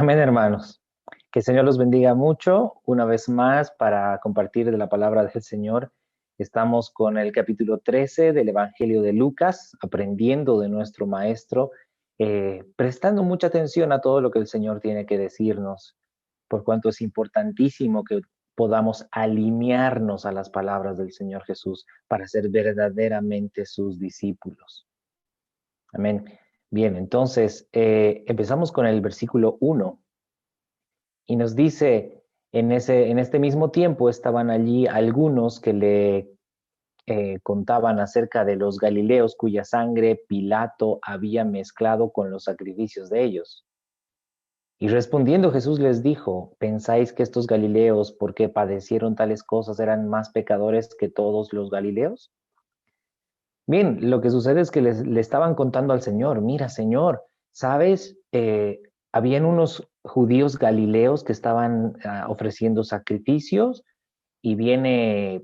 Amén, hermanos. Que el Señor los bendiga mucho. Una vez más, para compartir de la palabra del Señor, estamos con el capítulo 13 del Evangelio de Lucas, aprendiendo de nuestro Maestro, prestando mucha atención a todo lo que el Señor tiene que decirnos, por cuanto es importantísimo que podamos alinearnos a las palabras del Señor Jesús para ser verdaderamente sus discípulos. Amén. Bien, entonces empezamos con el versículo 1. Y nos dice, en este mismo tiempo estaban allí algunos que le contaban acerca de los galileos cuya sangre Pilato había mezclado con los sacrificios de ellos. Y respondiendo Jesús les dijo, ¿pensáis que estos galileos, porque padecieron tales cosas, eran más pecadores que todos los galileos? Bien, lo que sucede es que le estaban contando al Señor, mira, Señor, ¿sabes? Habían unos judíos galileos que estaban ofreciendo sacrificios y viene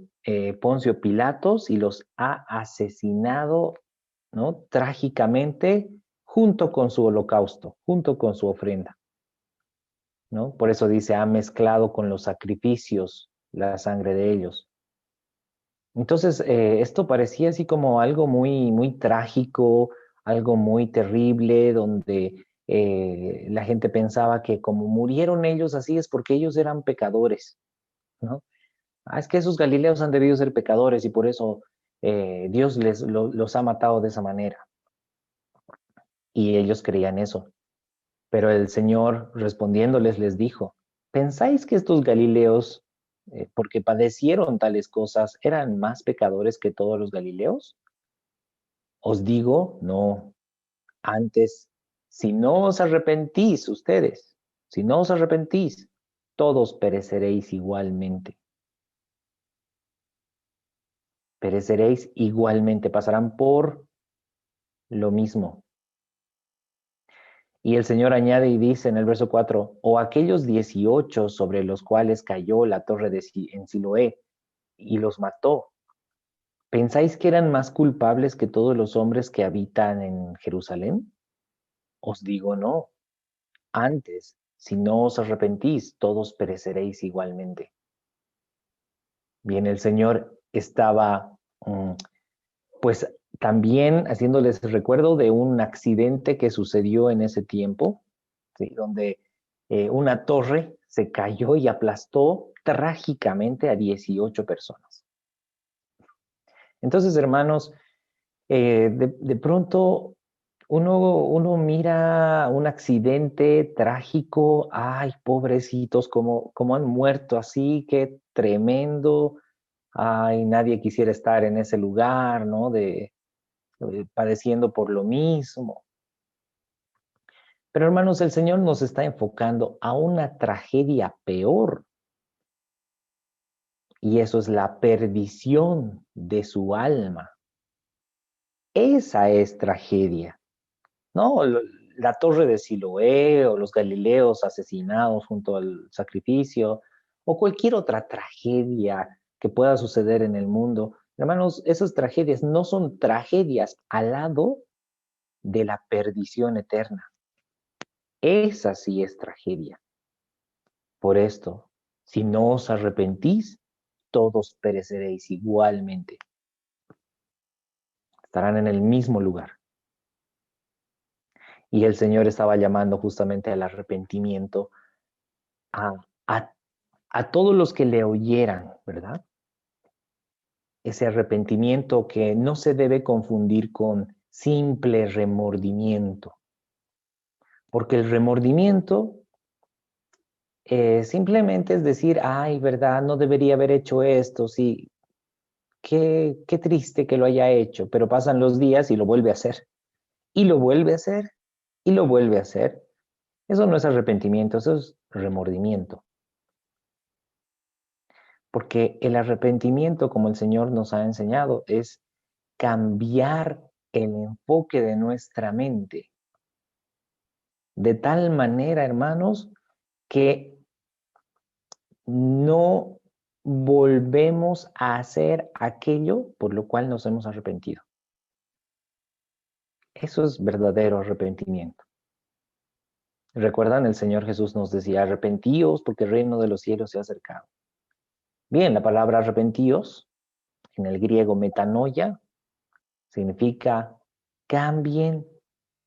Poncio Pilatos y los ha asesinado, ¿no? Trágicamente junto con su holocausto, junto con su ofrenda, ¿no? Por eso dice, ha mezclado con los sacrificios la sangre de ellos. Entonces, esto parecía así como algo muy, muy trágico, algo muy terrible, donde la gente pensaba que como murieron ellos así es porque ellos eran pecadores, ¿no? Es que esos galileos han debido ser pecadores y por eso Dios los ha matado de esa manera. Y ellos creían eso. Pero el Señor respondiéndoles les dijo, ¿pensáis que estos galileos, porque padecieron tales cosas, eran más pecadores que todos los galileos? Os digo, no. Antes, si no os arrepentís ustedes, si no os arrepentís, todos pereceréis igualmente. Pereceréis igualmente, pasarán por lo mismo. Y el Señor añade y dice en el verso 4, o aquellos 18 sobre los cuales cayó la torre en Siloé y los mató, ¿pensáis que eran más culpables que todos los hombres que habitan en Jerusalén? Os digo no. Antes, si no os arrepentís, todos pereceréis igualmente. Bien, el Señor estaba, pues, también haciéndoles recuerdo de un accidente que sucedió en ese tiempo, ¿sí? Donde una torre se cayó y aplastó trágicamente a 18 personas. Entonces, hermanos, de pronto uno mira un accidente trágico, ay, pobrecitos, como han muerto así, qué tremendo, ay, nadie quisiera estar en ese lugar, ¿no? Padeciendo por lo mismo. Pero hermanos, el Señor nos está enfocando a una tragedia peor, y eso es la perdición de su alma. Esa es tragedia. ¿No? La torre de Siloé o los galileos asesinados junto al sacrificio o cualquier otra tragedia que pueda suceder en el mundo. Hermanos, esas tragedias no son tragedias al lado de la perdición eterna. Esa sí es tragedia. Por esto, si no os arrepentís, todos pereceréis igualmente. Estarán en el mismo lugar. Y el Señor estaba llamando justamente al arrepentimiento a, a, a todos los que le oyeran, ¿verdad? Ese arrepentimiento que no se debe confundir con simple remordimiento, porque el remordimiento simplemente es decir, ay, ¿verdad? No debería haber hecho esto, sí, qué triste que lo haya hecho, pero pasan los días y lo vuelve a hacer, y lo vuelve a hacer, y lo vuelve a hacer. Eso no es arrepentimiento, eso es remordimiento. Porque el arrepentimiento, como el Señor nos ha enseñado, es cambiar el enfoque de nuestra mente. De tal manera, hermanos, que no volvemos a hacer aquello por lo cual nos hemos arrepentido. Eso es verdadero arrepentimiento. ¿Recuerdan? El Señor Jesús nos decía, arrepentíos porque el reino de los cielos se ha acercado. Bien, la palabra arrepentíos, en el griego metanoia, significa cambien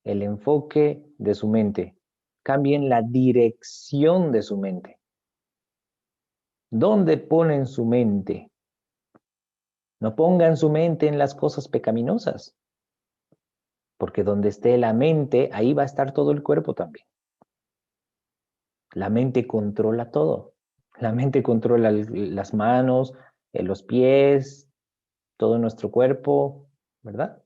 el enfoque de su mente, cambien la dirección de su mente. ¿Dónde ponen su mente? No pongan su mente en las cosas pecaminosas, porque donde esté la mente, ahí va a estar todo el cuerpo también. La mente controla todo. La mente controla las manos, los pies, todo nuestro cuerpo, ¿verdad?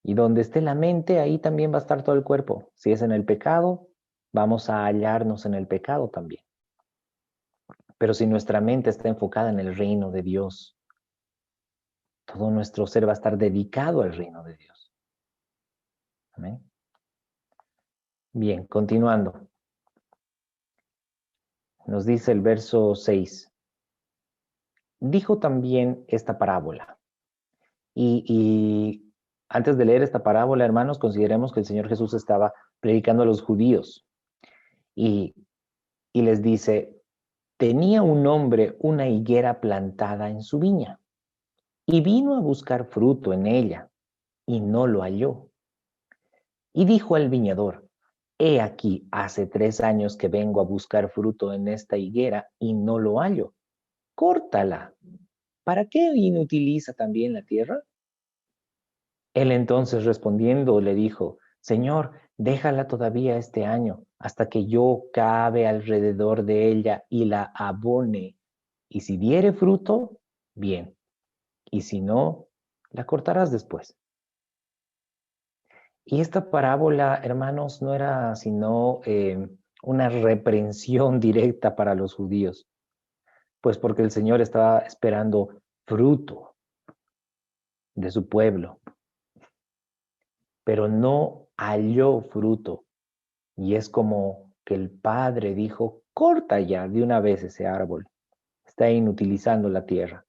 Y donde esté la mente, ahí también va a estar todo el cuerpo. Si es en el pecado, vamos a hallarnos en el pecado también. Pero si nuestra mente está enfocada en el reino de Dios, todo nuestro ser va a estar dedicado al reino de Dios. Amén. Bien, continuando. Nos dice el verso 6. Dijo también esta parábola. Y antes de leer esta parábola, hermanos, consideremos que el Señor Jesús estaba predicando a los judíos y, y les dice, tenía un hombre una higuera plantada en su viña y vino a buscar fruto en ella y no lo halló. Y dijo al viñador, he aquí, hace 3 años que vengo a buscar fruto en esta higuera y no lo hallo. Córtala. ¿Para qué inutiliza también la tierra? Él entonces respondiendo le dijo, Señor, déjala todavía este año, hasta que yo cabe alrededor de ella y la abone. Y si diere fruto, bien. Y si no, la cortarás después. Y esta parábola, hermanos, no era sino una reprensión directa para los judíos, pues porque el Señor estaba esperando fruto de su pueblo, pero no halló fruto. Y es como que el Padre dijo, corta ya de una vez ese árbol, está inutilizando la tierra.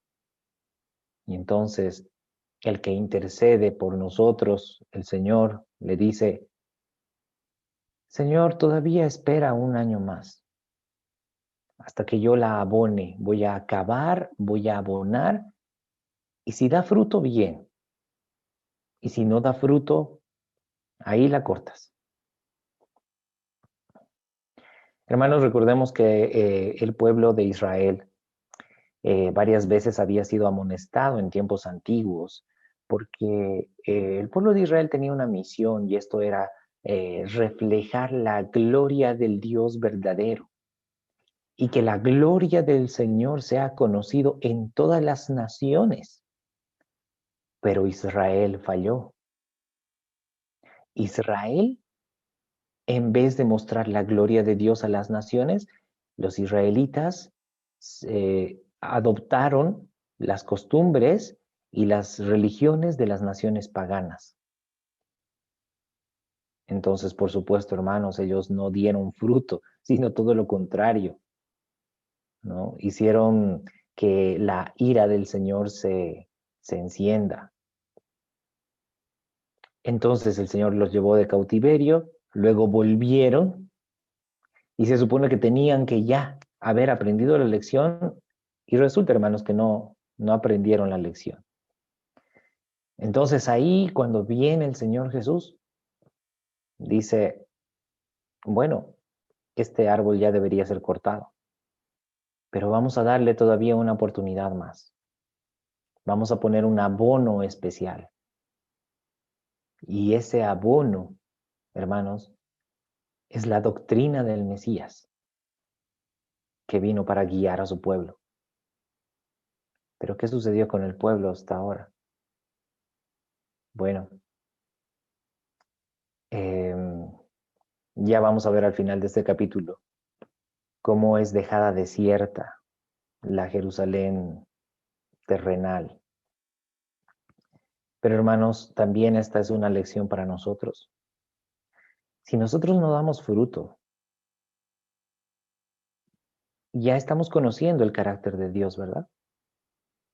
Y entonces el que intercede por nosotros, el Señor, le dice, Señor, todavía espera un año más, hasta que yo la abone, voy a acabar, voy a abonar, y si da fruto, bien, y si no da fruto, ahí la cortas. Hermanos, recordemos que el pueblo de Israel varias veces había sido amonestado en tiempos antiguos, porque el pueblo de Israel tenía una misión y esto era reflejar la gloria del Dios verdadero y que la gloria del Señor sea conocido en todas las naciones. Pero Israel falló. Israel, en vez de mostrar la gloria de Dios a las naciones, los israelitas adoptaron las costumbres y las religiones de las naciones paganas. Entonces, por supuesto, hermanos, ellos no dieron fruto, sino todo lo contrario, ¿no? Hicieron que la ira del Señor se encienda. Entonces el Señor los llevó de cautiverio, luego volvieron y se supone que tenían que ya haber aprendido la lección y resulta, hermanos, que no aprendieron la lección. Entonces ahí cuando viene el Señor Jesús, dice, bueno, este árbol ya debería ser cortado, pero vamos a darle todavía una oportunidad más. Vamos a poner un abono especial. Y ese abono, hermanos, es la doctrina del Mesías que vino para guiar a su pueblo. Pero ¿qué sucedió con el pueblo hasta ahora? Bueno, ya vamos a ver al final de este capítulo cómo es dejada desierta la Jerusalén terrenal. Pero hermanos, también esta es una lección para nosotros. Si nosotros no damos fruto, ya estamos conociendo el carácter de Dios, ¿verdad?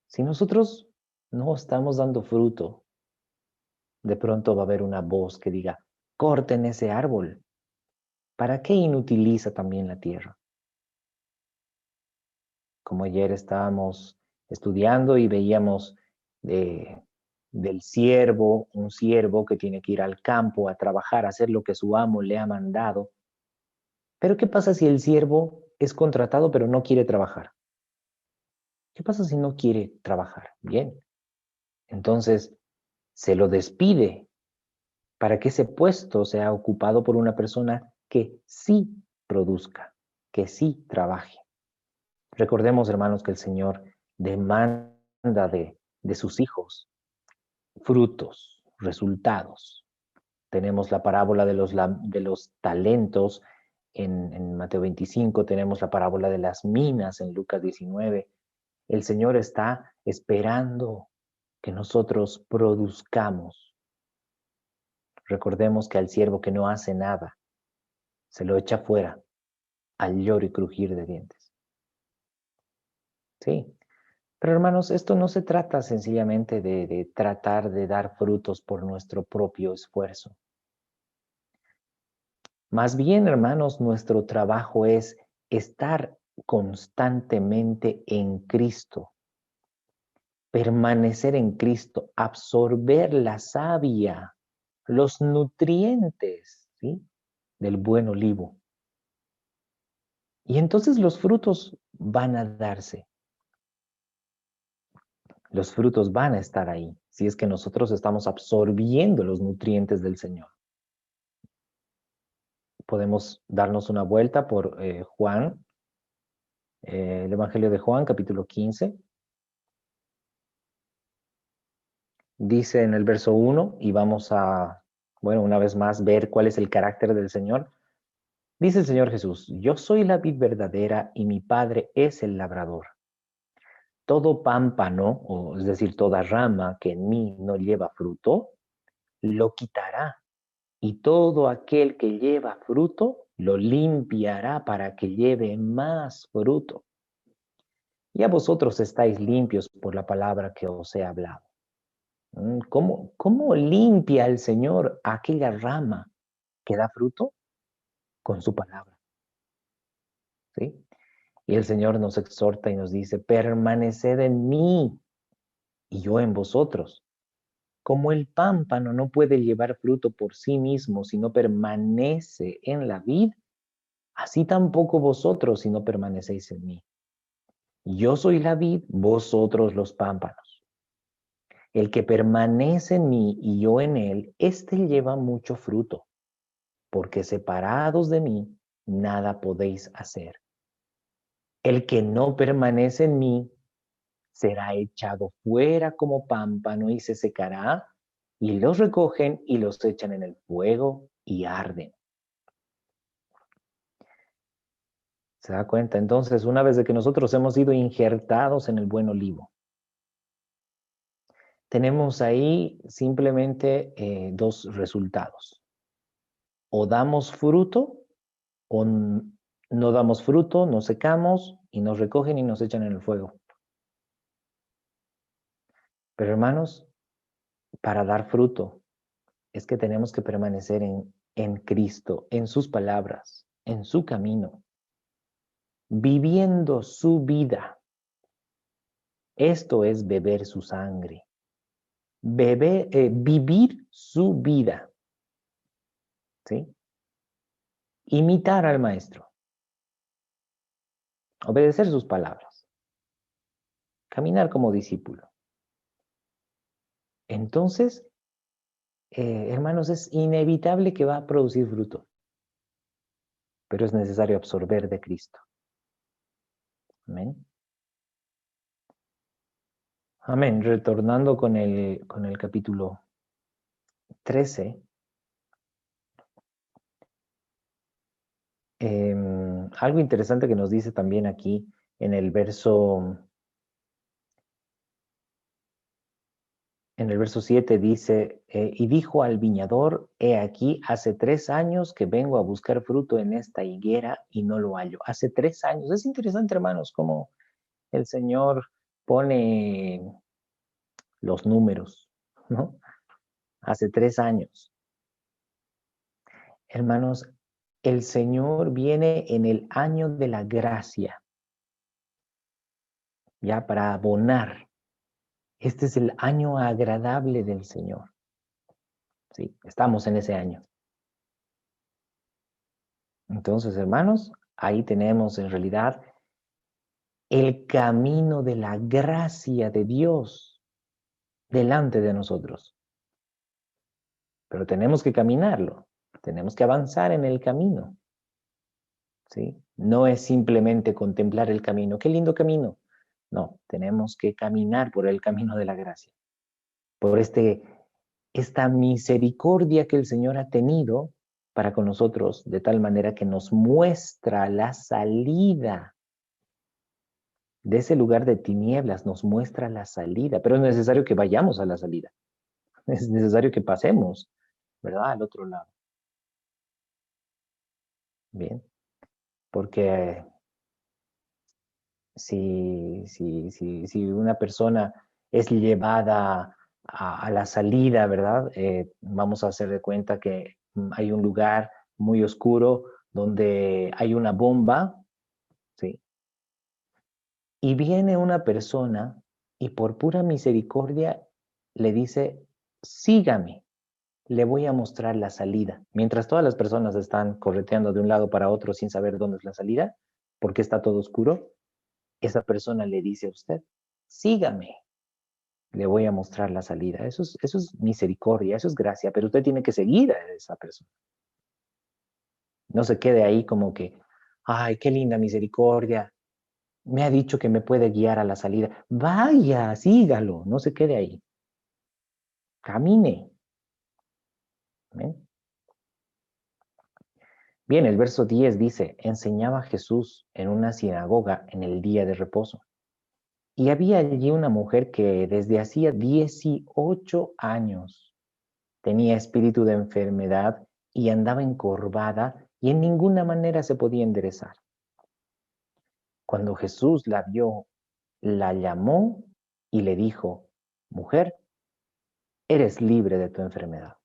Si nosotros no estamos dando fruto, de pronto va a haber una voz que diga, corten ese árbol. ¿Para qué inutiliza también la tierra? Como ayer estábamos estudiando y veíamos del siervo, un siervo que tiene que ir al campo a trabajar, a hacer lo que su amo le ha mandado. Pero ¿qué pasa si el siervo es contratado pero no quiere trabajar? ¿Qué pasa si no quiere trabajar? Bien, entonces se lo despide para que ese puesto sea ocupado por una persona que sí produzca, que sí trabaje. Recordemos, hermanos, que el Señor demanda de sus hijos frutos, resultados. Tenemos la parábola de los talentos en Mateo 25, tenemos la parábola de las minas en Lucas 19. El Señor está esperando que nosotros produzcamos. Recordemos que al siervo que no hace nada, se lo echa fuera al lloro y crujir de dientes. Sí, pero hermanos, esto no se trata sencillamente de tratar de dar frutos por nuestro propio esfuerzo. Más bien, hermanos, nuestro trabajo es estar constantemente en Cristo, permanecer en Cristo, absorber la savia, los nutrientes, ¿sí?, del buen olivo. Y entonces los frutos van a darse. Los frutos van a estar ahí, si es que nosotros estamos absorbiendo los nutrientes del Señor. Podemos darnos una vuelta por Juan, el Evangelio de Juan, capítulo 15. Dice en el verso 1, y vamos a, bueno, una vez más, ver cuál es el carácter del Señor. Dice el Señor Jesús: yo soy la vid verdadera y mi Padre es el labrador. Todo pámpano, o es decir, toda rama que en mí no lleva fruto, lo quitará. Y todo aquel que lleva fruto, lo limpiará para que lleve más fruto. Ya vosotros estáis limpios por la palabra que os he hablado. ¿Cómo limpia el Señor aquella rama que da fruto? Con su palabra, ¿sí? Y el Señor nos exhorta y nos dice: permaneced en mí y yo en vosotros. Como el pámpano no puede llevar fruto por sí mismo si no permanece en la vid, así tampoco vosotros si no permanecéis en mí. Yo soy la vid, vosotros los pámpanos. El que permanece en mí y yo en él, éste lleva mucho fruto, porque separados de mí, nada podéis hacer. El que no permanece en mí será echado fuera como pámpano y se secará, y los recogen y los echan en el fuego y arden. ¿Se da cuenta? Entonces, una vez de que nosotros hemos sido injertados en el buen olivo, tenemos ahí simplemente dos resultados. O damos fruto o no damos fruto, nos secamos y nos recogen y nos echan en el fuego. Pero hermanos, para dar fruto es que tenemos que permanecer en Cristo, en sus palabras, en su camino, viviendo su vida. Esto es beber su sangre, vivir su vida, ¿sí? Imitar al Maestro, obedecer sus palabras, caminar como discípulo. Entonces, hermanos, es inevitable que va a producir fruto, pero es necesario absorber de Cristo. Amén. Amén. Retornando con el capítulo 13, algo interesante que nos dice también aquí en el verso 7 dice, y dijo al viñador: he aquí, hace 3 años que vengo a buscar fruto en esta higuera y no lo hallo. Hace 3 años. Es interesante, hermanos, cómo el Señor pone los números, ¿no? Hace 3 años. Hermanos, el Señor viene en el año de la gracia, ya para abonar. Este es el año agradable del Señor. Sí, estamos en ese año. Entonces, hermanos, ahí tenemos en realidad el camino de la gracia de Dios delante de nosotros. Pero tenemos que caminarlo, tenemos que avanzar en el camino. ¿Sí? No es simplemente contemplar el camino. ¡Qué lindo camino! No, tenemos que caminar por el camino de la gracia, por esta misericordia que el Señor ha tenido para con nosotros, de tal manera que nos muestra la salida de ese lugar de tinieblas, nos muestra la salida, pero es necesario que vayamos a la salida, es necesario que pasemos, ¿verdad?, al otro lado. Bien, porque si una persona es llevada a la salida, ¿verdad? Vamos a hacer de cuenta que hay un lugar muy oscuro donde hay una bomba, ¿sí? Y viene una persona y por pura misericordia le dice, sígame, le voy a mostrar la salida. Mientras todas las personas están correteando de un lado para otro sin saber dónde es la salida, porque está todo oscuro, esa persona le dice a usted, sígame, le voy a mostrar la salida. Eso es misericordia, eso es gracia, pero usted tiene que seguir a esa persona. No se quede ahí como que, ay, qué linda misericordia, me ha dicho que me puede guiar a la salida. Vaya, sígalo, no se quede ahí. Camine. ¿Ven? Bien, el verso 10 dice, enseñaba Jesús en una sinagoga en el día de reposo. Y había allí una mujer que desde hacía 18 años tenía espíritu de enfermedad y andaba encorvada y en ninguna manera se podía enderezar. Cuando Jesús la vio, la llamó y le dijo, mujer, eres libre de tu enfermedad.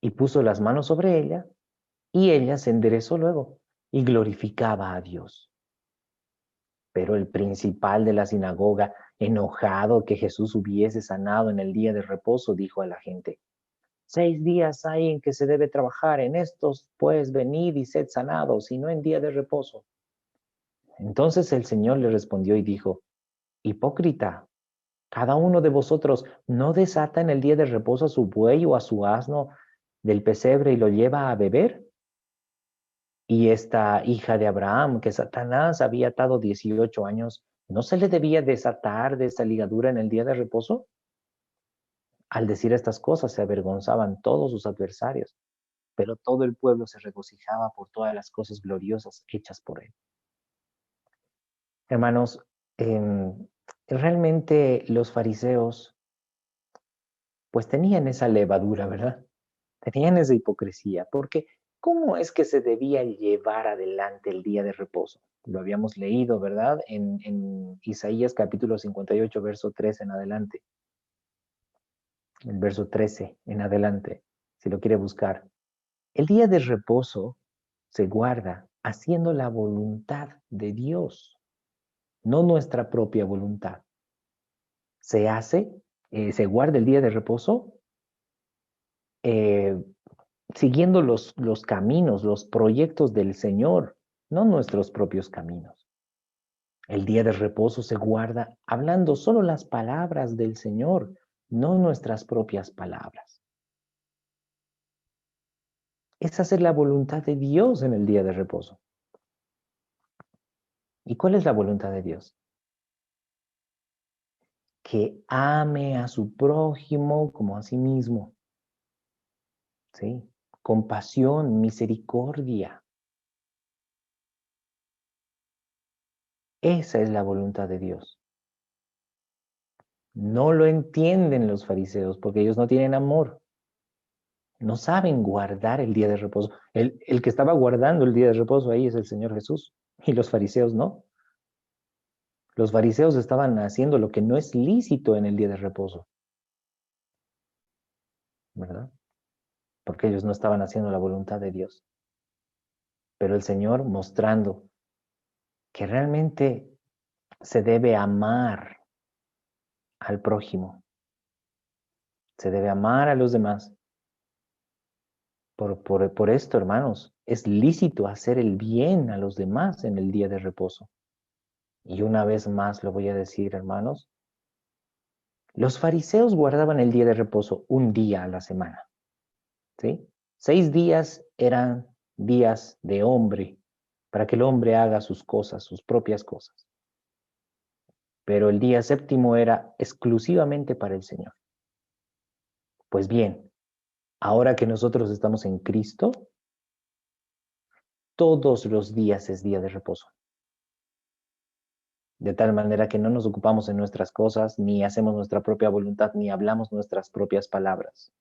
Y puso las manos sobre ella y ella se enderezó luego y glorificaba a Dios. Pero el principal de la sinagoga, enojado que Jesús hubiese sanado en el día de reposo, dijo a la gente, 6 días hay en que se debe trabajar, en estos pues venid y sed sanados, y no en día de reposo. Entonces el Señor le respondió y dijo, hipócrita, cada uno de vosotros no desata en el día de reposo a su buey o a su asno del pesebre y lo lleva a beber. Y esta hija de Abraham, que Satanás había atado 18 años, ¿no se le debía desatar de esta ligadura en el día de reposo? Al decir estas cosas se avergonzaban todos sus adversarios, pero todo el pueblo se regocijaba por todas las cosas gloriosas hechas por él. Hermanos, realmente los fariseos pues tenían esa levadura, ¿verdad? Tenían esa hipocresía, porque ¿cómo es que se debía llevar adelante el día de reposo? Lo habíamos leído, ¿verdad? En Isaías capítulo 58, verso 13 en adelante. El verso 13 en adelante, si lo quiere buscar. El día de reposo se guarda haciendo la voluntad de Dios, no nuestra propia voluntad. Se hace, se guarda el día de reposo eh, siguiendo los caminos, los proyectos del Señor, no nuestros propios caminos. El día de reposo se guarda hablando solo las palabras del Señor, no nuestras propias palabras. Es hacer la voluntad de Dios en el día de reposo. ¿Y cuál es la voluntad de Dios? Que ame a su prójimo como a sí mismo. ¿Sí? Compasión, misericordia. Esa es la voluntad de Dios. No lo entienden los fariseos porque ellos no tienen amor. No saben guardar el día de reposo. El que estaba guardando el día de reposo ahí es el Señor Jesús. Y los fariseos no. Los fariseos estaban haciendo lo que no es lícito en el día de reposo. ¿Verdad? Porque ellos no estaban haciendo la voluntad de Dios. pero el Señor mostrando que realmente se debe amar al prójimo, se debe amar a los demás. Por esto, hermanos, es lícito hacer el bien a los demás en el día de reposo. Y una vez más lo voy a decir, hermanos, los fariseos guardaban el día de reposo un día a la semana, ¿sí? 6 días eran días de hombre, para que el hombre haga sus cosas, sus propias cosas. Pero el día séptimo era exclusivamente para el Señor. Pues bien, ahora que nosotros estamos en Cristo, todos los días es día de reposo. De tal manera que no nos ocupamos en nuestras cosas, ni hacemos nuestra propia voluntad, ni hablamos nuestras propias palabras.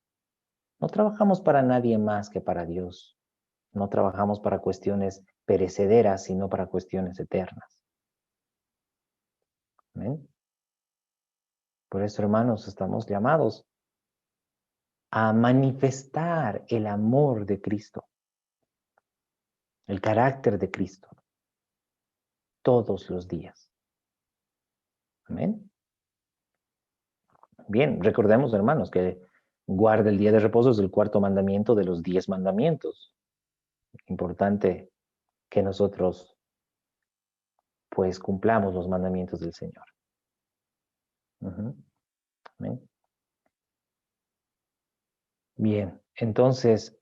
No trabajamos para nadie más que para Dios. No trabajamos para cuestiones perecederas, sino para cuestiones eternas. ¿Amén? Por eso, hermanos, estamos llamados a manifestar el amor de Cristo, el carácter de Cristo, todos los días. Amén. Bien, recordemos, hermanos, que guarda el día de reposo es el 4.º mandamiento de los 10 mandamientos. Importante que nosotros, pues, cumplamos los mandamientos del Señor. Amén. Bien, entonces,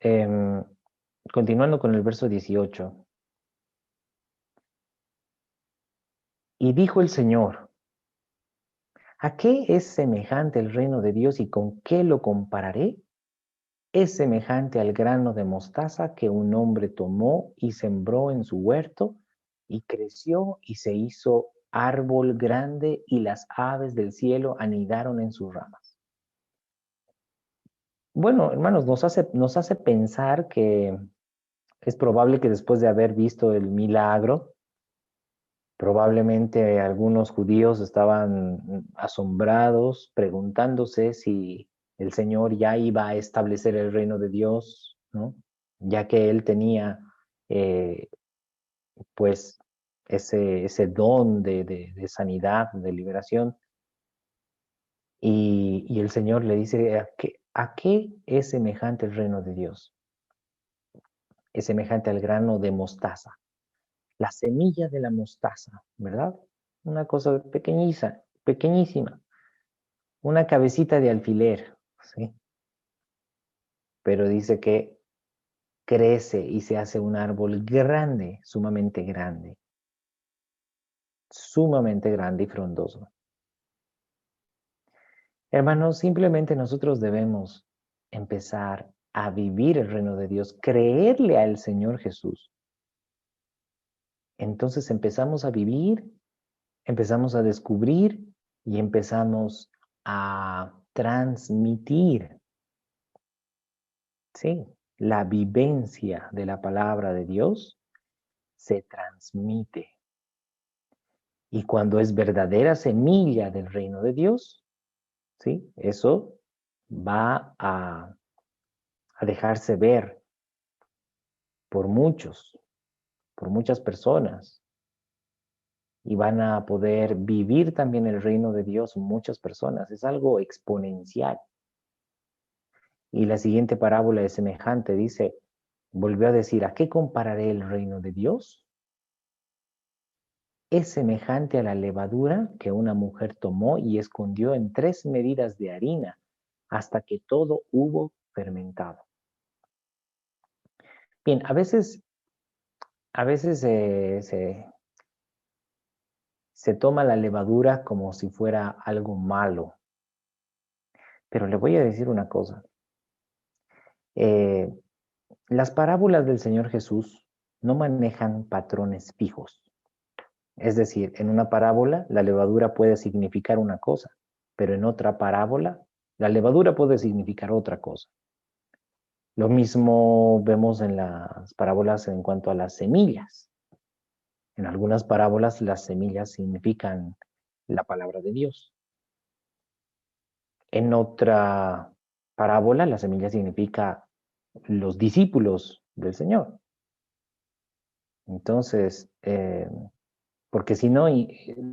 continuando con el verso 18. Y dijo el Señor, ¿a qué es semejante el reino de Dios y con qué lo compararé? Es semejante al grano de mostaza que un hombre tomó y sembró en su huerto y creció y se hizo árbol grande y las aves del cielo anidaron en sus ramas. Bueno, hermanos, nos hace pensar que es probable que después de haber visto el milagro, probablemente algunos judíos estaban asombrados, preguntándose si el Señor ya iba a establecer el reino de Dios, ¿no? Ya que él tenía, eh, pues, ese don de sanidad, de liberación. Y el Señor le dice, ¿a qué es semejante el reino de Dios? Es semejante al grano de mostaza, la semilla de la mostaza, ¿verdad? Una cosa pequeñiza, pequeñísima, una cabecita de alfiler, ¿sí? Pero dice que crece y se hace un árbol grande, sumamente grande y frondoso. Hermanos, simplemente nosotros debemos empezar a vivir el reino de Dios, creerle al Señor Jesús. Entonces empezamos a vivir, empezamos a descubrir y empezamos a transmitir, ¿sí? La vivencia de la palabra de Dios se transmite. Y cuando es verdadera semilla del reino de Dios, ¿sí? Eso va a dejarse ver por muchos, por muchas personas. Y van a poder vivir también el reino de Dios muchas personas. Es algo exponencial. Y la siguiente parábola es semejante. Dice, volvió a decir, ¿a qué compararé el reino de Dios? Es semejante a la levadura que una mujer tomó y escondió en 3 medidas de harina hasta que todo hubo fermentado. Bien, a veces se toma la levadura como si fuera algo malo. Pero le voy a decir una cosa. Las parábolas del Señor Jesús no manejan patrones fijos. Es decir, en una parábola la levadura puede significar una cosa, pero en otra parábola la levadura puede significar otra cosa. Lo mismo vemos en las parábolas en cuanto a las semillas. En algunas parábolas las semillas significan la palabra de Dios. En otra parábola la semilla significa los discípulos del Señor. Entonces, porque si no,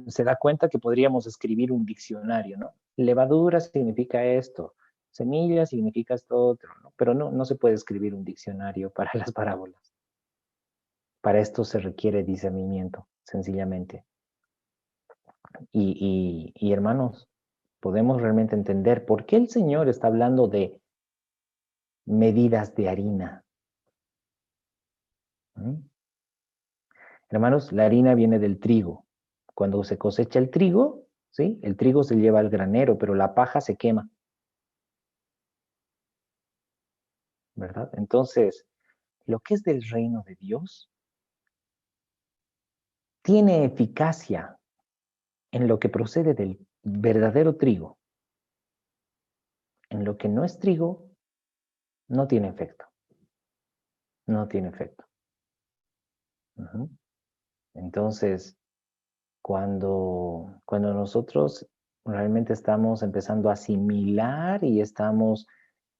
se da cuenta que podríamos escribir un diccionario, ¿no? Levadura significa esto, semilla significa esto otro, ¿no? Pero no se puede escribir un diccionario para las parábolas. Para esto se requiere discernimiento, sencillamente. Y hermanos, podemos realmente entender por qué el Señor está hablando de medidas de harina. ¿Mm? Hermanos, la harina viene del trigo. Cuando se cosecha el trigo, ¿sí? El trigo se lleva al granero, pero la paja se quema, ¿verdad? Entonces, lo que es del reino de Dios tiene eficacia en lo que procede del verdadero trigo. En lo que no es trigo, no tiene efecto. No tiene efecto. Uh-huh. Entonces, cuando nosotros realmente estamos empezando a asimilar y estamos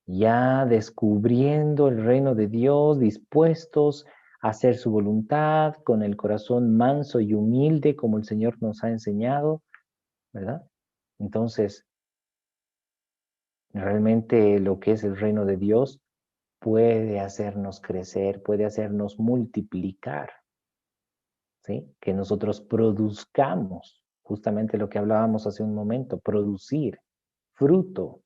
ya descubriendo el reino de Dios, dispuestos a hacer su voluntad, con el corazón manso y humilde, como el Señor nos ha enseñado, ¿verdad? Entonces, realmente lo que es el reino de Dios puede hacernos crecer, puede hacernos multiplicar, ¿sí? Que nosotros produzcamos, justamente lo que hablábamos hace un momento, producir fruto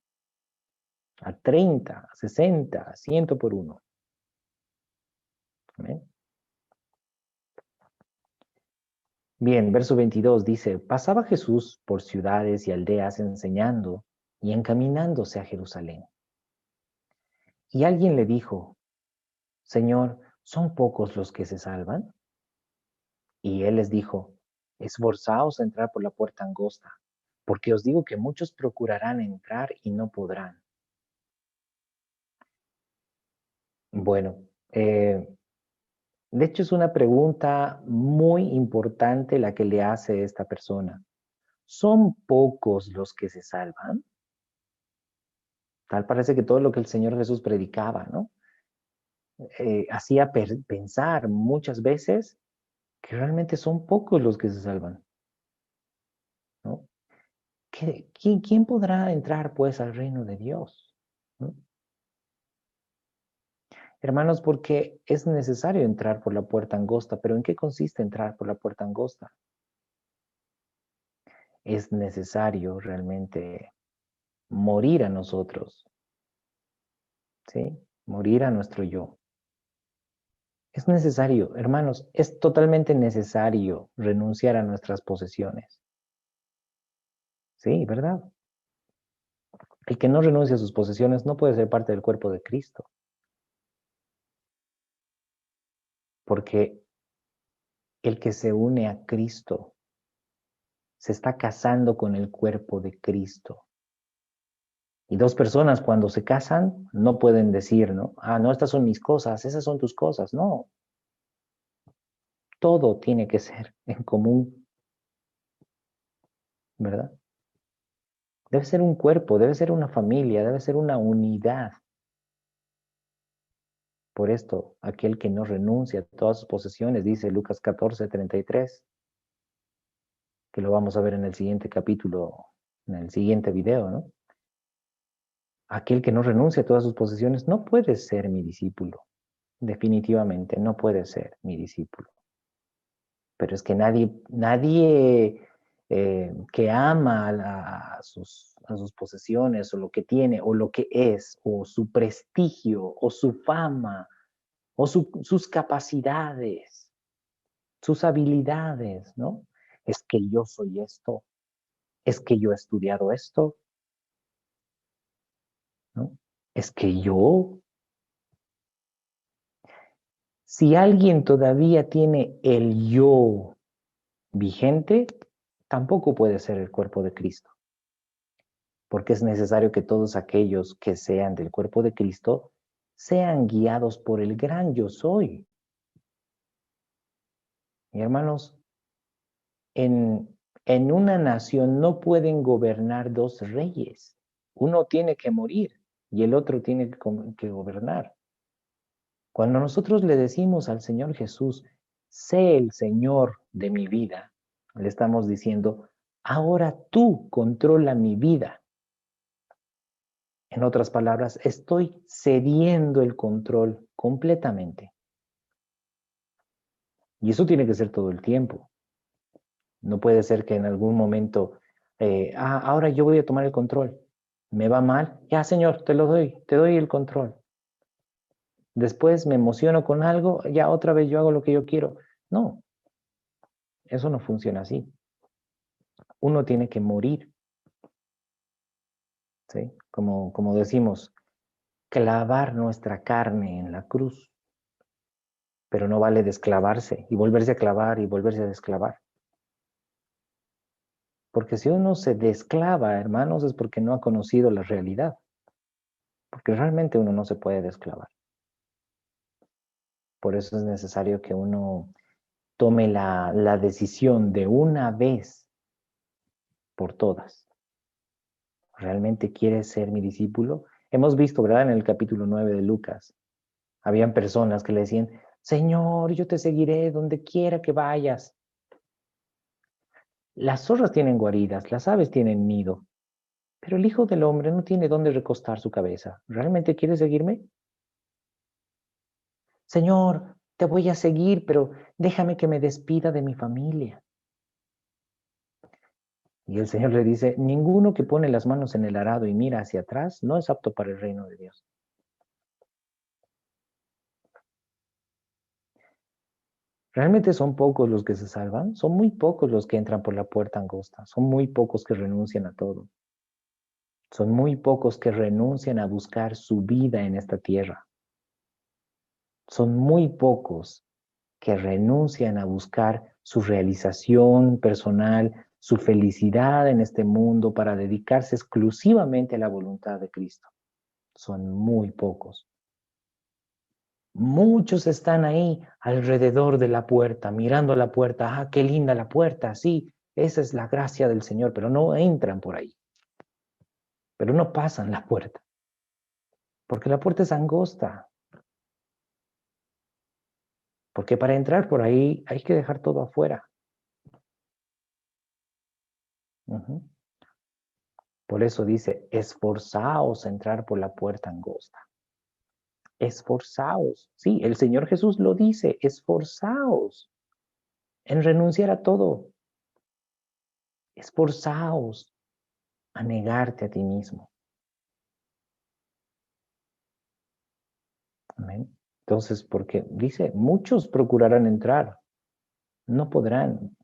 a 30, a 60, a 100 por uno. ¿Amén? Bien, verso 22 dice, pasaba Jesús por ciudades y aldeas enseñando y encaminándose a Jerusalén. Y alguien le dijo, Señor, ¿son pocos los que se salvan? Y él les dijo, esforzaos a entrar por la puerta angosta, porque os digo que muchos procurarán entrar y no podrán. Bueno, de hecho es una pregunta muy importante la que le hace esta persona. ¿Son pocos los que se salvan? Tal parece que todo lo que el Señor Jesús predicaba, ¿no? Hacía pensar muchas veces que realmente son pocos los que se salvan, ¿no? ¿Quién podrá entrar pues al reino de Dios? ¿No? Hermanos, porque es necesario entrar por la puerta angosta, pero ¿en qué consiste entrar por la puerta angosta? Es necesario realmente morir a nosotros, ¿sí? Morir a nuestro yo. Es necesario, hermanos, es totalmente necesario renunciar a nuestras posesiones. Sí, ¿verdad? El que no renuncia a sus posesiones no puede ser parte del cuerpo de Cristo, porque el que se une a Cristo se está casando con el cuerpo de Cristo. Y dos personas cuando se casan no pueden decir, ¿no? Ah, no, estas son mis cosas, esas son tus cosas. No, todo tiene que ser en común, ¿verdad? Debe ser un cuerpo, debe ser una familia, debe ser una unidad. Por esto, aquel que no renuncia a todas sus posesiones, dice Lucas 14:33, que lo vamos a ver en el siguiente capítulo, en el siguiente video, ¿no? Aquel que no renuncia a todas sus posesiones no puede ser mi discípulo. Definitivamente no puede ser mi discípulo. Pero es que nadie que ama a sus posesiones o lo que tiene o lo que es o su prestigio o su fama o sus capacidades, sus habilidades, ¿no? Es que yo soy esto, es que yo he estudiado esto, ¿no? Es que yo, si alguien todavía tiene el yo vigente, tampoco puede ser el cuerpo de Cristo, porque es necesario que todos aquellos que sean del cuerpo de Cristo sean guiados por el gran yo soy. Y hermanos, en una nación no pueden gobernar dos reyes. Uno tiene que morir y el otro tiene que gobernar. Cuando nosotros le decimos al Señor Jesús, sé el Señor de mi vida, le estamos diciendo, ahora tú controla mi vida. En otras palabras, estoy cediendo el control completamente. Y eso tiene que ser todo el tiempo. No puede ser que en algún momento, ahora yo voy a tomar el control. ¿Me va mal? Ya, Señor, te doy el control. Después me emociono con algo, ya otra vez yo hago lo que yo quiero. No, eso no funciona así. Uno tiene que morir, ¿sí? Como decimos, clavar nuestra carne en la cruz, pero no vale desclavarse y volverse a clavar y volverse a desclavar. Porque si uno se desclava, hermanos, es porque no ha conocido la realidad, porque realmente uno no se puede desclavar. Por eso es necesario que uno tome la decisión de una vez por todas. ¿Realmente quieres ser mi discípulo? Hemos visto, ¿verdad? En el capítulo 9 de Lucas, habían personas que le decían, Señor, yo te seguiré donde quiera que vayas. Las zorras tienen guaridas, las aves tienen nido, pero el Hijo del Hombre no tiene dónde recostar su cabeza. ¿Realmente quieres seguirme? Señor, te voy a seguir, pero déjame que me despida de mi familia. Y el Señor le dice, ninguno que pone las manos en el arado y mira hacia atrás no es apto para el reino de Dios. ¿Realmente son pocos los que se salvan? Son muy pocos los que entran por la puerta angosta. Son muy pocos que renuncian a todo. Son muy pocos que renuncian a buscar su vida en esta tierra. Son muy pocos que renuncian a buscar su realización personal, su felicidad en este mundo para dedicarse exclusivamente a la voluntad de Cristo. Son muy pocos. Muchos están ahí alrededor de la puerta, mirando la puerta. Ah, qué linda la puerta, sí, esa es la gracia del Señor, pero no entran por ahí, pero no pasan la puerta, porque la puerta es angosta, porque para entrar por ahí hay que dejar todo afuera. Uh-huh. Por eso dice, esforzaos a entrar por la puerta angosta. Esforzaos. Sí, el Señor Jesús lo dice, esforzaos en renunciar a todo. Esforzaos a negarte a ti mismo. Amén. Entonces, porque dice, muchos procurarán entrar, no podrán.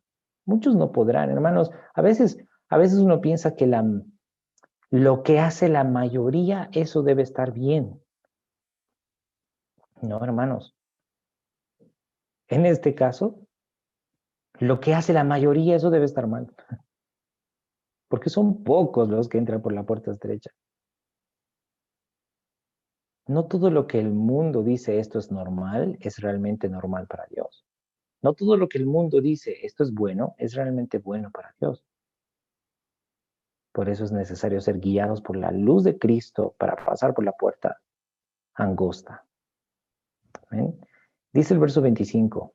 Muchos no podrán, hermanos. A veces uno piensa que lo que hace la mayoría, eso debe estar bien. No, hermanos. En este caso, lo que hace la mayoría, eso debe estar mal. Porque son pocos los que entran por la puerta estrecha. No todo lo que el mundo dice esto es normal, es realmente normal para Dios. No todo lo que el mundo dice esto es bueno, es realmente bueno para Dios. Por eso es necesario ser guiados por la luz de Cristo para pasar por la puerta angosta. ¿Ven? Dice el verso 25,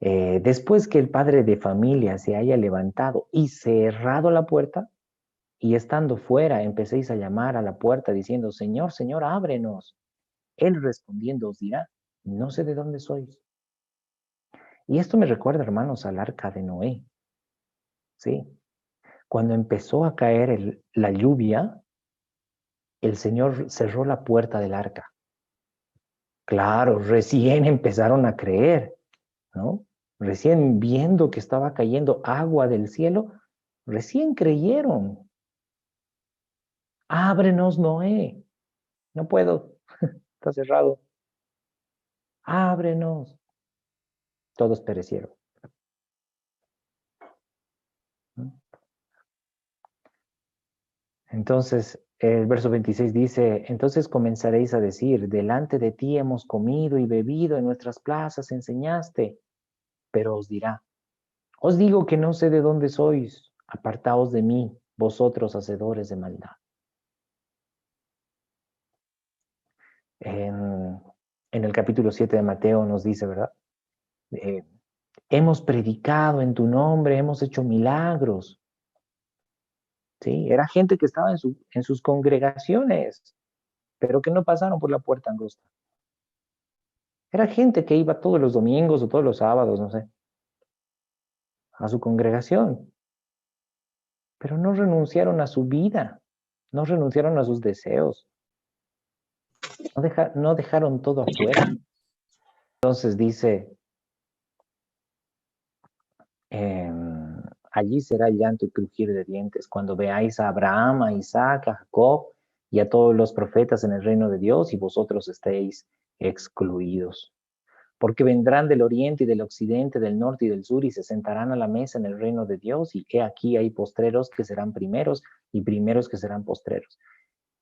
después que el padre de familia se haya levantado y cerrado la puerta, y estando fuera empecéis a llamar a la puerta diciendo, Señor, Señor, ábrenos. Él respondiendo os dirá, no sé de dónde sois. Y esto me recuerda, hermanos, al arca de Noé. ¿Sí? Cuando empezó a caer la lluvia, el Señor cerró la puerta del arca. Claro, recién empezaron a creer, ¿no? Recién viendo que estaba cayendo agua del cielo, recién creyeron. Ábrenos, Noé. No puedo, está cerrado. Ábrenos. Todos perecieron. ¿No? Entonces, el verso 26 dice, entonces comenzaréis a decir, delante de ti hemos comido y bebido, en nuestras plazas enseñaste, pero os dirá, os digo que no sé de dónde sois, apartaos de mí, vosotros hacedores de maldad. En, en el capítulo 7 de Mateo nos dice, ¿verdad? eh, hemos predicado en tu nombre, hemos hecho milagros. ¿Sí? Era gente que estaba en sus congregaciones, pero que no pasaron por la puerta angosta. Era gente que iba todos los domingos o todos los sábados, no sé, a su congregación, pero no renunciaron a su vida, no renunciaron a sus deseos, no dejaron todo afuera. Entonces dice, eh, allí será el llanto y crujir de dientes cuando veáis a Abraham, a Isaac, a Jacob y a todos los profetas en el reino de Dios y vosotros estéis excluidos. Porque vendrán del oriente y del occidente, del norte y del sur, y se sentarán a la mesa en el reino de Dios, y he aquí hay postreros que serán primeros, y primeros que serán postreros.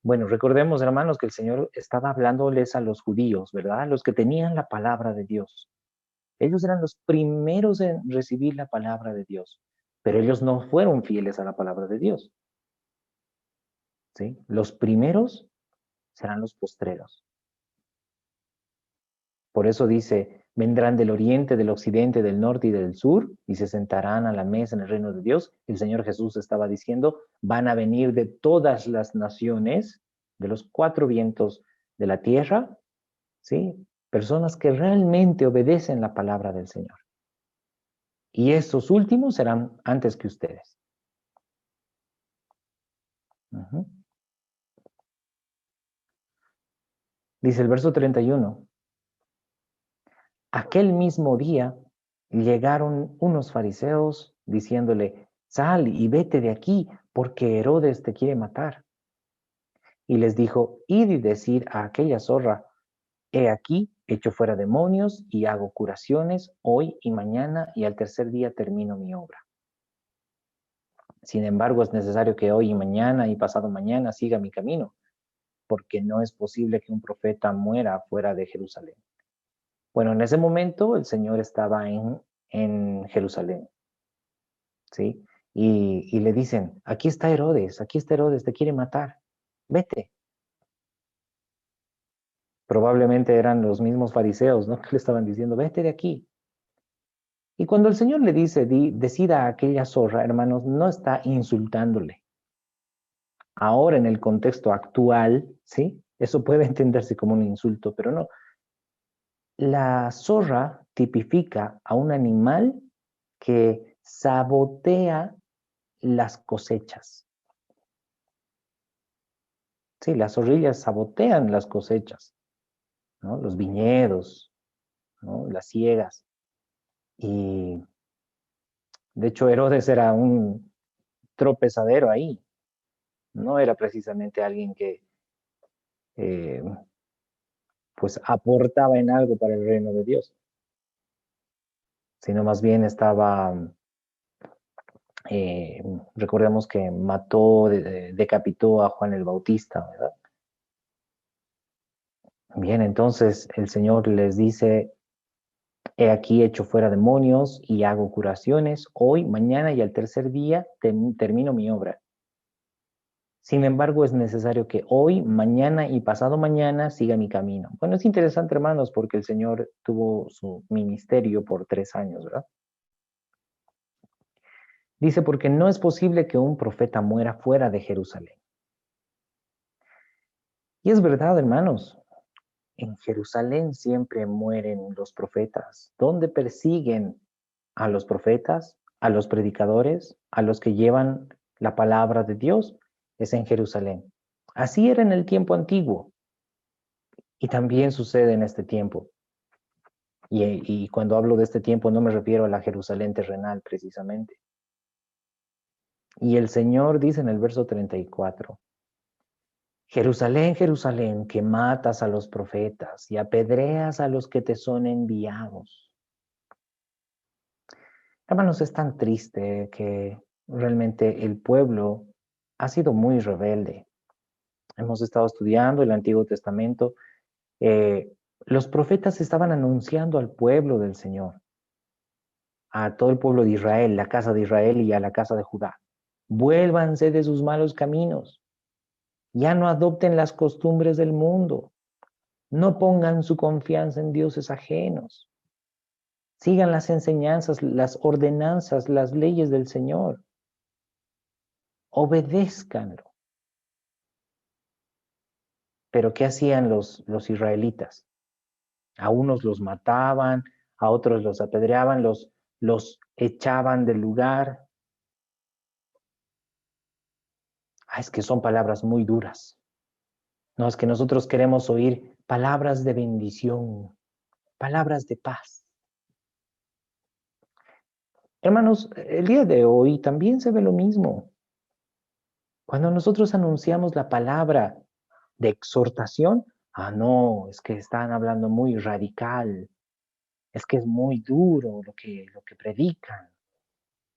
Bueno, recordemos, hermanos, que el Señor estaba hablándoles a los judíos, ¿verdad? Los que tenían la palabra de Dios. Ellos eran los primeros en recibir la palabra de Dios, pero ellos no fueron fieles a la palabra de Dios. ¿Sí? Los primeros serán los postreros. Por eso dice, vendrán del oriente, del occidente, del norte y del sur, y se sentarán a la mesa en el reino de Dios. El Señor Jesús estaba diciendo, van a venir de todas las naciones, de los cuatro vientos de la tierra, ¿sí? Personas que realmente obedecen la palabra del Señor. Y estos últimos serán antes que ustedes. Dice el verso 31. Aquel mismo día llegaron unos fariseos diciéndole, sal y vete de aquí, porque Herodes te quiere matar. Y les dijo, id y decir a aquella zorra, he aquí, echo fuera demonios y hago curaciones hoy y mañana, y al tercer día termino mi obra. Sin embargo, es necesario que hoy y mañana y pasado mañana siga mi camino, porque no es posible que un profeta muera fuera de Jerusalén. Bueno, en ese momento el Señor estaba en Jerusalén, ¿sí? Y le dicen, aquí está Herodes, te quiere matar, vete. Probablemente eran los mismos fariseos, ¿no? Que le estaban diciendo, vete de aquí. Y cuando el Señor le dice, decida a aquella zorra, hermanos, no está insultándole. Ahora, en el contexto actual, ¿sí? Eso puede entenderse como un insulto, pero no. La zorra tipifica a un animal que sabotea las cosechas. Sí, las zorrillas sabotean las cosechas, ¿no? Los viñedos, ¿no? Las siegas. Y de hecho Herodes era un tropezadero ahí. No era precisamente alguien que eh, pues aportaba en algo para el reino de Dios, sino más bien estaba, eh, recordemos que mató, decapitó a Juan el Bautista, ¿verdad? Bien, entonces el Señor les dice, he aquí hecho fuera demonios y hago curaciones hoy, mañana y al tercer día termino mi obra. Sin embargo, es necesario que hoy, mañana y pasado mañana siga mi camino. Bueno, es interesante, hermanos, porque el Señor tuvo su ministerio por 3 años, ¿verdad? Dice, porque no es posible que un profeta muera fuera de Jerusalén. Y es verdad, hermanos, en Jerusalén siempre mueren los profetas. ¿Dónde persiguen a los profetas, a los predicadores, a los que llevan la palabra de Dios? Es en Jerusalén. Así era en el tiempo antiguo y también sucede en este tiempo. Y cuando hablo de este tiempo no me refiero a la Jerusalén terrenal precisamente. Y el Señor dice en el verso 34, Jerusalén, Jerusalén, que matas a los profetas y apedreas a los que te son enviados. Hermanos, es tan triste que realmente el pueblo ha sido muy rebelde. Hemos estado estudiando el Antiguo Testamento. Los profetas estaban anunciando al pueblo del Señor, a todo el pueblo de Israel, la casa de Israel y a la casa de Judá. Vuélvanse de sus malos caminos. Ya no adopten las costumbres del mundo. No pongan su confianza en dioses ajenos. Sigan las enseñanzas, las ordenanzas, las leyes del Señor. Obedézcanlo. Pero ¿qué hacían los israelitas? A unos los mataban, a otros los apedreaban, los echaban del lugar. Es que son palabras muy duras. No, es que nosotros queremos oír palabras de bendición, palabras de paz. Hermanos, el día de hoy también se ve lo mismo. Cuando nosotros anunciamos la palabra de exhortación, no, es que están hablando muy radical, es que es muy duro lo que predican.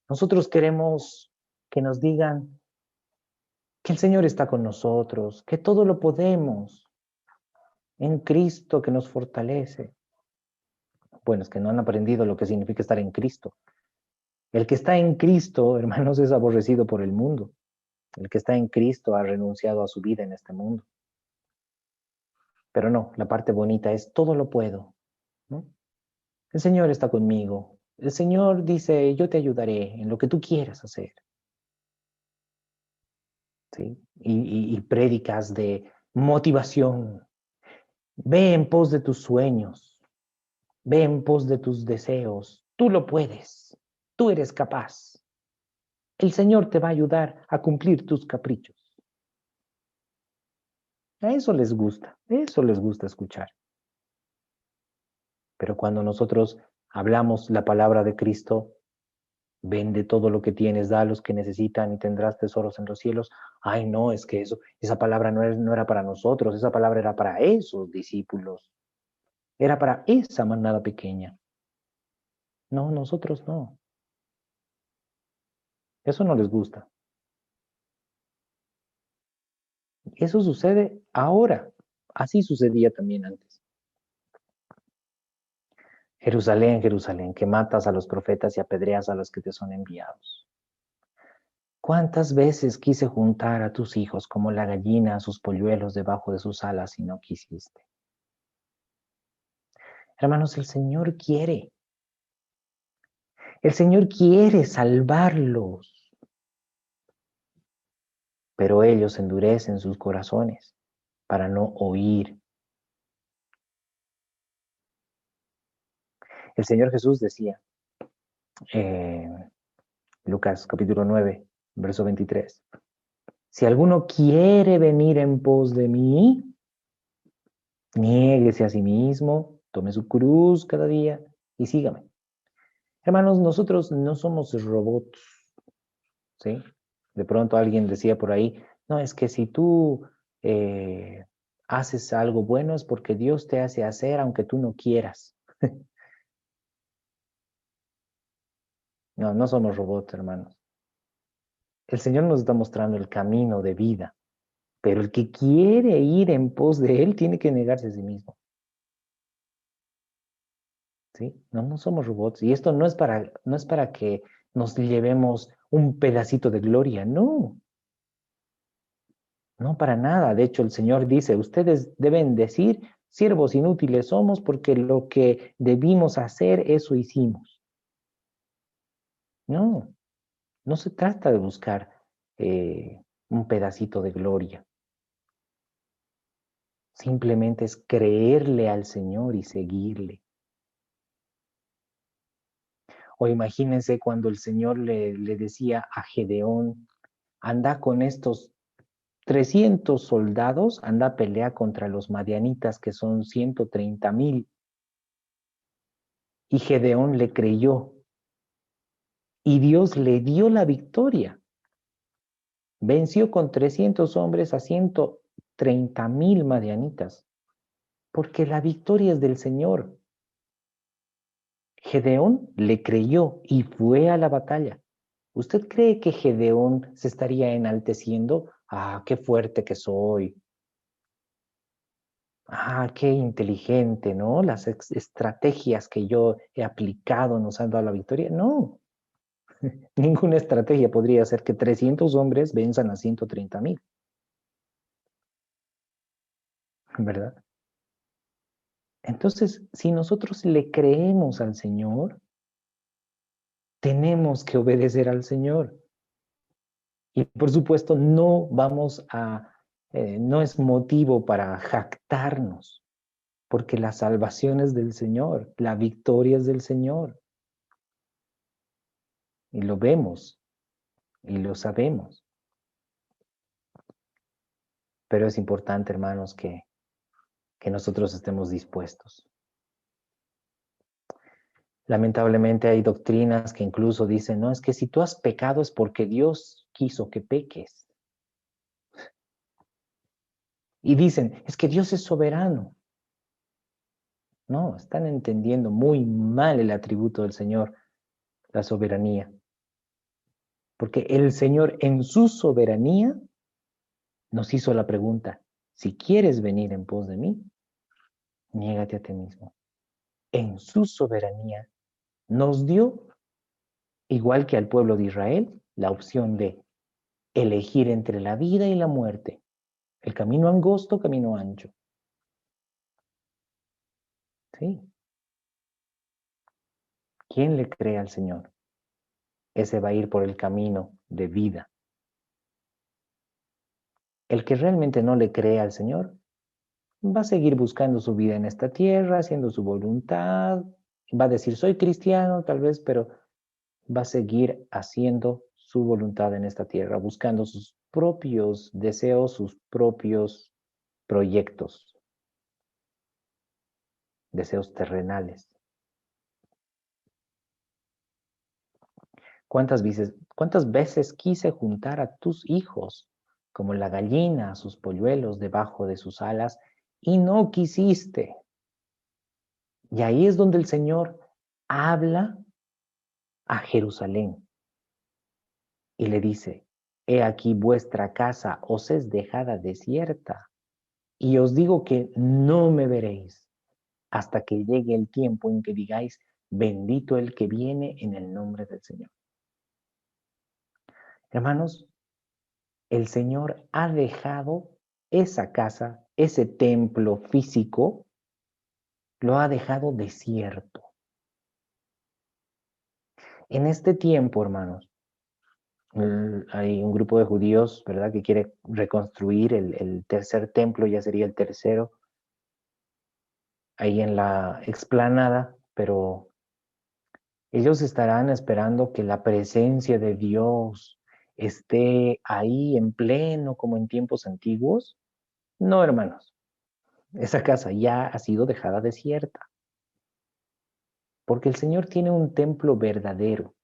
Nosotros queremos que nos digan que el Señor está con nosotros, que todo lo podemos en Cristo que nos fortalece. Bueno, es que no han aprendido lo que significa estar en Cristo. El que está en Cristo, hermanos, es aborrecido por el mundo. El que está en Cristo ha renunciado a su vida en este mundo. Pero no, la parte bonita es todo lo puedo, ¿no? El Señor está conmigo. El Señor dice, yo te ayudaré en lo que tú quieras hacer. ¿Sí? Y prédicas de motivación. Ve en pos de tus sueños. Ve en pos de tus deseos. Tú lo puedes. Tú eres capaz. El Señor te va a ayudar a cumplir tus caprichos. A eso les gusta escuchar. Pero cuando nosotros hablamos la palabra de Cristo, vende todo lo que tienes, da a los que necesitan y tendrás tesoros en los cielos. No, es que esa palabra no era para nosotros, esa palabra era para esos discípulos, era para esa manada pequeña. No, nosotros no. Eso no les gusta. Eso sucede ahora. Así sucedía también antes. Jerusalén, Jerusalén, que matas a los profetas y apedreas a los que te son enviados. ¿Cuántas veces quise juntar a tus hijos como la gallina a sus polluelos debajo de sus alas y no quisiste? Hermanos, el Señor quiere. El Señor quiere salvarlos, pero ellos endurecen sus corazones para no oír. El Señor Jesús decía, Lucas capítulo 9, verso 23, si alguno quiere venir en pos de mí, niéguese a sí mismo, tome su cruz cada día y sígame. Hermanos, nosotros no somos robots, ¿sí? De pronto alguien decía por ahí, no, es que si tú haces algo bueno es porque Dios te hace hacer aunque tú no quieras. No, no somos robots, hermanos. El Señor nos está mostrando el camino de vida, pero el que quiere ir en pos de Él tiene que negarse a sí mismo. ¿Sí? No, no somos robots. Y esto no es para que nos llevemos un pedacito de gloria, no. No, para nada. De hecho, el Señor dice, ustedes deben decir, siervos inútiles somos porque lo que debimos hacer, eso hicimos. No, no se trata de buscar un pedacito de gloria. Simplemente es creerle al Señor y seguirle. O imagínense cuando el Señor le decía a Gedeón, anda con estos 300 soldados, anda a pelear contra los madianitas que son 130,000. Y Gedeón le creyó y Dios le dio la victoria. Venció con 300 hombres a 130,000 madianitas, porque la victoria es del Señor. Gedeón le creyó y fue a la batalla. ¿Usted cree que Gedeón se estaría enalteciendo? Qué fuerte que soy. Qué inteligente, ¿no? Las estrategias que yo he aplicado nos han dado la victoria. No, ninguna estrategia podría hacer que 300 hombres venzan a 130,000, ¿verdad? Entonces, si nosotros le creemos al Señor, tenemos que obedecer al Señor. Y por supuesto, no es motivo para jactarnos, porque la salvación es del Señor, la victoria es del Señor. Y lo vemos y lo sabemos. Pero es importante, hermanos, que nosotros estemos dispuestos. Lamentablemente hay doctrinas que incluso dicen, no, es que si tú has pecado es porque Dios quiso que peques. Y dicen, es que Dios es soberano. No, están entendiendo muy mal el atributo del Señor, la soberanía. Porque el Señor en su soberanía nos hizo la pregunta, si quieres venir en pos de mí, niégate a ti mismo. En su soberanía nos dio, igual que al pueblo de Israel, la opción de elegir entre la vida y la muerte, el camino angosto, camino ancho. ¿Sí? ¿Quién le cree al Señor? Ese va a ir por el camino de vida. El que realmente no le cree al Señor va a seguir buscando su vida en esta tierra, haciendo su voluntad, va a decir, soy cristiano tal vez, pero va a seguir haciendo su voluntad en esta tierra, buscando sus propios deseos, sus propios proyectos, deseos terrenales. ¿Cuántas veces quise juntar a tus hijos como la gallina a sus polluelos debajo de sus alas y no quisiste? Y ahí es donde el Señor habla a Jerusalén y le dice, he aquí vuestra casa os es dejada desierta y os digo que no me veréis hasta que llegue el tiempo en que digáis, bendito el que viene en el nombre del Señor. Hermanos, el Señor ha dejado esa casa, ese templo físico, lo ha dejado desierto. En este tiempo, hermanos, hay un grupo de judíos, ¿verdad?, que quiere reconstruir el tercer templo, ya sería el tercero, ahí en la explanada, pero ellos estarán esperando que la presencia de Dios esté ahí en pleno como en tiempos antiguos. No, hermanos, esa casa ya ha sido dejada desierta, porque el Señor tiene un templo verdadero.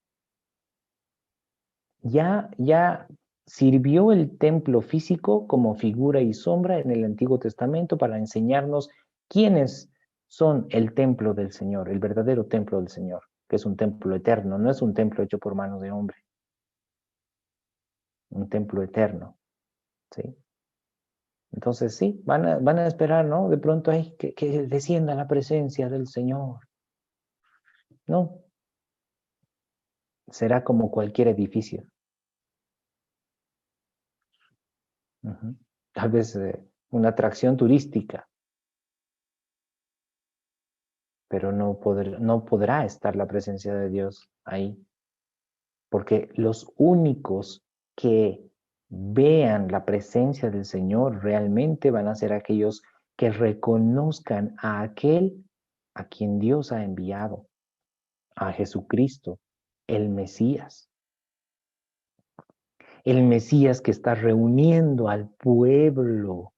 Ya sirvió el templo físico como figura y sombra en el Antiguo Testamento para enseñarnos quiénes son el templo del Señor, el verdadero templo del Señor, que es un templo eterno, no es un templo hecho por manos de hombre, un templo eterno, ¿sí? Entonces sí, van a esperar, ¿no? De pronto hay que descienda la presencia del Señor. No, será como cualquier edificio. Tal vez una atracción turística, pero no podrá estar la presencia de Dios ahí, porque los únicos que vean la presencia del Señor realmente van a ser aquellos que reconozcan a aquel a quien Dios ha enviado, a Jesucristo, el Mesías que está reuniendo al pueblo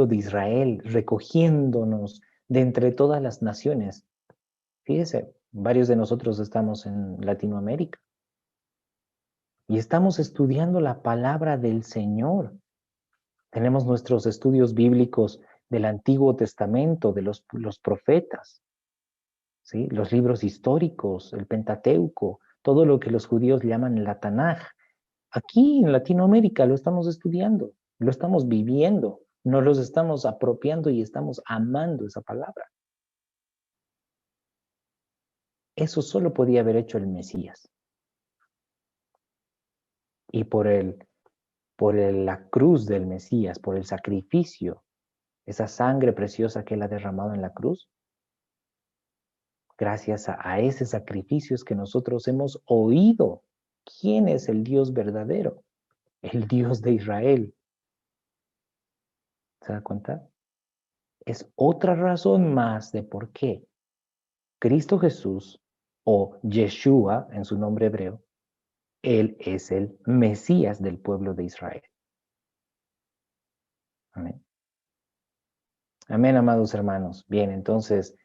de Israel, recogiéndonos de entre todas las naciones. Fíjese, varios de nosotros estamos en Latinoamérica y estamos estudiando la palabra del Señor. Tenemos nuestros estudios bíblicos del Antiguo Testamento, de los profetas, ¿sí? Los libros históricos, el Pentateuco, todo lo que los judíos llaman la Tanaj. Aquí en Latinoamérica lo estamos estudiando, lo estamos viviendo, nos los estamos apropiando y estamos amando esa palabra. Eso solo podía haber hecho el Mesías. Y la cruz del Mesías, por el sacrificio, esa sangre preciosa que Él ha derramado en la cruz, gracias a ese sacrificio es que nosotros hemos oído quién es el Dios verdadero, el Dios de Israel. ¿Se da cuenta? Es otra razón más de por qué Cristo Jesús, o Yeshua en su nombre hebreo, Él es el Mesías del pueblo de Israel. Amén. Amén, amados hermanos. Bien, entonces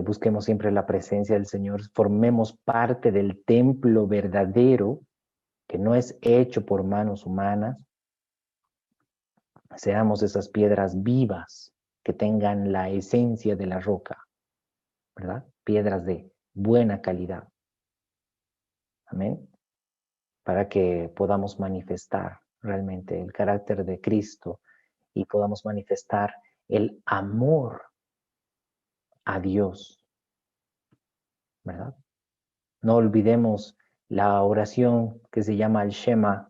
busquemos siempre la presencia del Señor, formemos parte del templo verdadero, que no es hecho por manos humanas. Seamos esas piedras vivas que tengan la esencia de la roca, ¿verdad? Piedras de buena calidad. Amén. Para que podamos manifestar realmente el carácter de Cristo y podamos manifestar el amor a Dios, ¿verdad? No olvidemos la oración que se llama el Shema,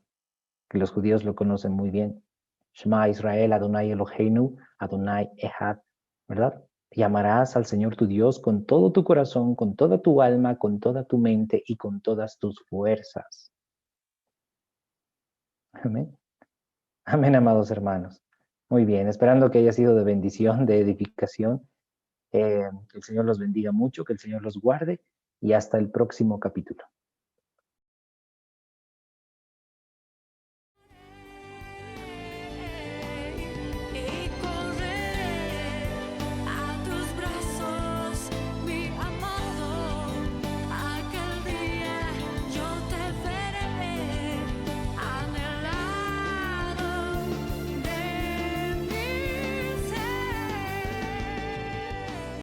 que los judíos lo conocen muy bien. Shema Israel, Adonai Eloheinu, Adonai Echad, ¿verdad? Llamarás al Señor tu Dios con todo tu corazón, con toda tu alma, con toda tu mente y con todas tus fuerzas. Amén. Amén, amados hermanos. Muy bien, esperando que haya sido de bendición, de edificación. Que el Señor los bendiga mucho, que el Señor los guarde y hasta el próximo capítulo.